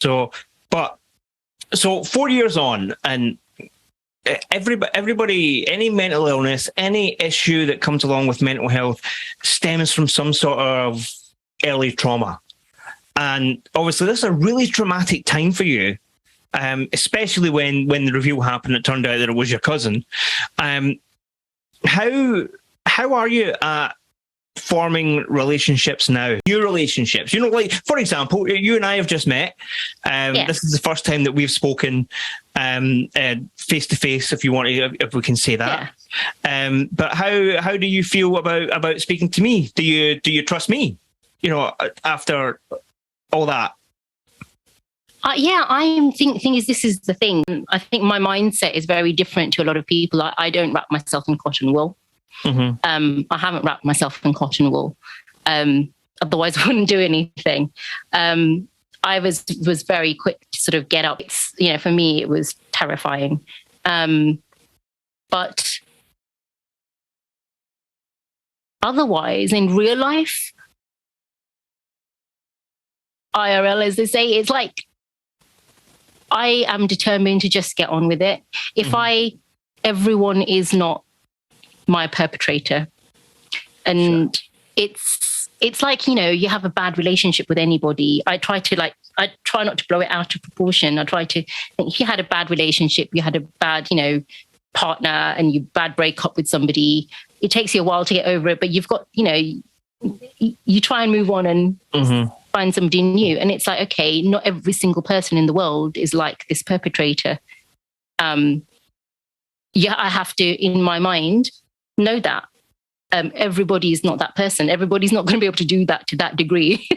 So, so 4 years on, and everybody, any mental illness, any issue that comes along with mental health stems from some sort of early trauma. And obviously this is a really traumatic time for you, especially when the reveal happened, it turned out that it was your cousin. How are you at forming relationships now? New relationships, like, for example, you and I have just met. This is the first time that we've spoken face to face, if we can say that. Yeah. But how do you feel about speaking to me? Do you trust me? After all that. I think this is the thing. I think my mindset is very different to a lot of people. I don't wrap myself in cotton wool. Mm-hmm. I haven't wrapped myself in cotton wool. Otherwise I wouldn't do anything. I was very quick to sort of get up. For me, it was terrifying. But otherwise, in real life, IRL, as they say, it's like I am determined to just get on with it. If everyone is not my perpetrator, and it's like, you have a bad relationship with anybody. I try not to blow it out of proportion. I try to think, if you had a bad relationship, you had a bad, partner, and you bad break up with somebody, it takes you a while to get over it, but you've got, you try and move on and find somebody new. And it's like, okay, not every single person in the world is like this perpetrator. I have to, in my mind, know that everybody is not that person. Everybody's not going to be able to do that to that degree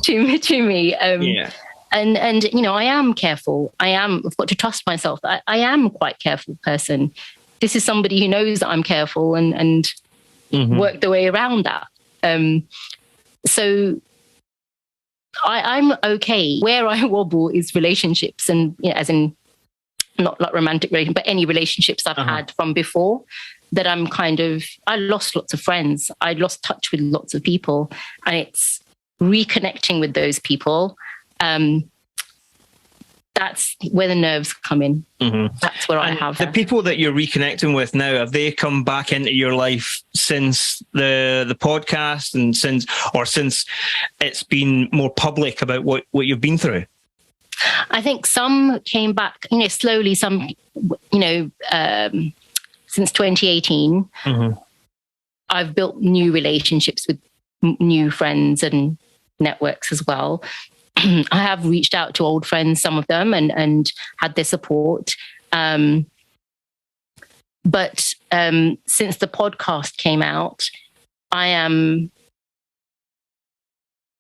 to me. And I am careful. I've got to trust myself. I am quite careful person. This is somebody who knows that I'm careful and work the way around that. So I'm okay. Where I wobble is relationships, and as in not like romantic relations, but any relationships I've had from before, that I lost lots of friends. I lost touch with lots of people, and it's reconnecting with those people. That's where the nerves come in. That's where I have the people that you're reconnecting with now. Have they come back into your life since the podcast, and since it's been more public about what you've been through? I think some came back, slowly. Some, since 2018, I've built new relationships with new friends and networks as well. I have reached out to old friends, some of them, and had their support. But since the podcast came out,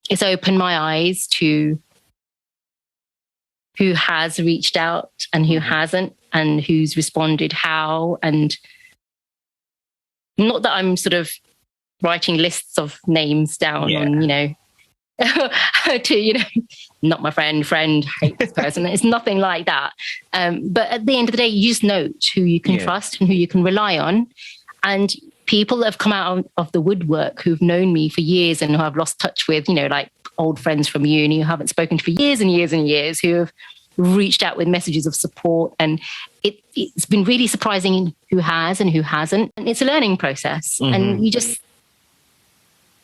it's opened my eyes to who has reached out and who hasn't, and who's responded how. And not that I'm sort of writing lists of names down on, to, not my friend, hate this person. It's nothing like that. But at the end of the day, you just note who you can trust and who you can rely on. And people that have come out of the woodwork who've known me for years and who I've lost touch with, like old friends from uni who haven't spoken to for years and years and years, who have reached out with messages of support. And it's been really surprising who has and who hasn't. And it's a learning process. And you just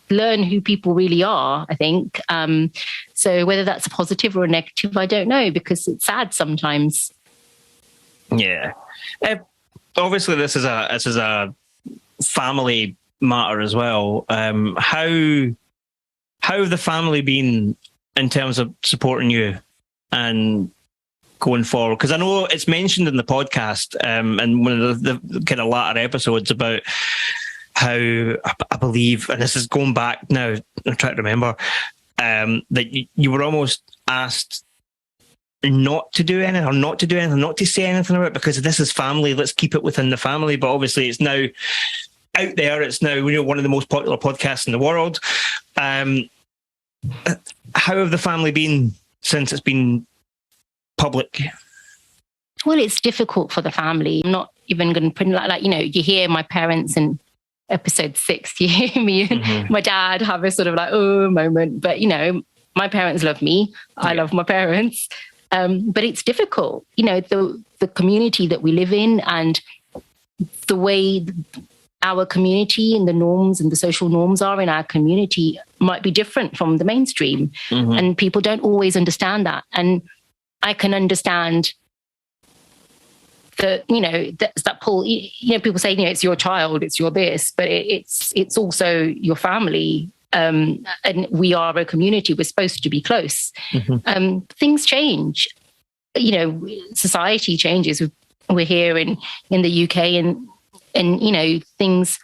learn who people really are, I think. So whether that's a positive or a negative, I don't know, because it's sad sometimes. Yeah. Obviously, this is a family matter as well. How have the family been in terms of supporting you and going forward? Because I know it's mentioned in the podcast, and one of the kind of latter episodes, about how I believe, and this is going back now, I'm trying to remember, that you were almost asked not to do anything, not to say anything about it, because this is family, let's keep it within the family. But obviously it's now out there, it's now one of the most popular podcasts in the world. How have the family been since it's been public? Well, it's difficult for the family. I'm not even going to put like you hear my parents in episode 6, you hear me and my dad have a sort of like, oh, moment. But, my parents love me. I love my parents. But it's difficult, the community that we live in and the way our community and the norms and the social norms are in our community might be different from the mainstream. And people don't always understand that. And I can understand that, that's that pull, people say, it's your child, it's your this, but it's also your family. And we are a community. We're supposed to be close. Things change. Society changes. We're here in the UK, and things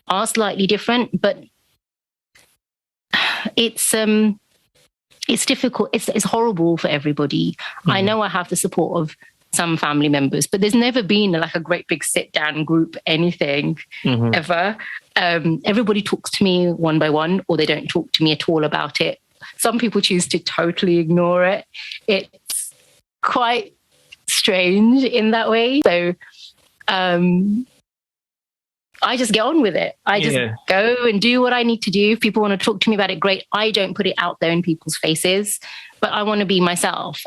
are slightly different. But it's difficult. It's horrible for everybody. I know I have the support of some family members, but there's never been like a great big sit down group anything ever. Everybody talks to me one by one, or they don't talk to me at all about it. Some people choose to totally ignore it. It's quite strange in that way. So I just get on with it. I just go and do what I need to do. If people want to talk to me about it, great. I don't put it out there in people's faces, but I want to be myself.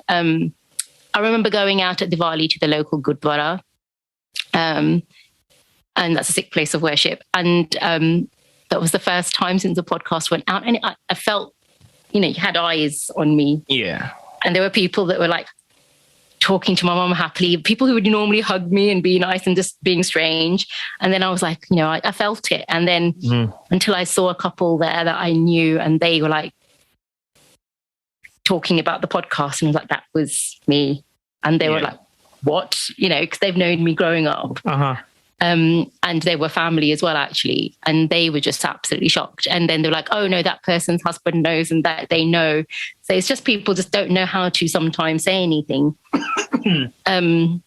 I remember going out at Diwali to the local Gurdwara, and that's a Sikh place of worship. And that was the first time since the podcast went out. And I felt, you had eyes on me. Yeah. And there were people that were like talking to my mum happily, people who would normally hug me and be nice and just being strange. And then I was like, I felt it. And then until I saw a couple there that I knew, and they were like talking about the podcast, and I was like, that was me. And they were like, what? Because they've known me growing up. And they were family as well, actually. And they were just absolutely shocked. And then they're like, oh, no, that person's husband knows and that they know. So it's just people just don't know how to sometimes say anything. And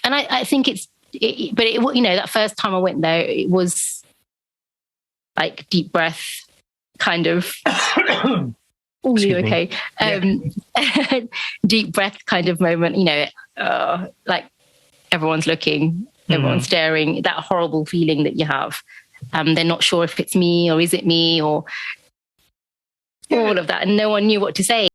I think that first time I went there, it was like deep breath kind of... Oh, you okay? Deep breath kind of moment, like everyone's looking, everyone's staring, that horrible feeling that you have. They're not sure if it's me or is it me or all of that. And no one knew what to say.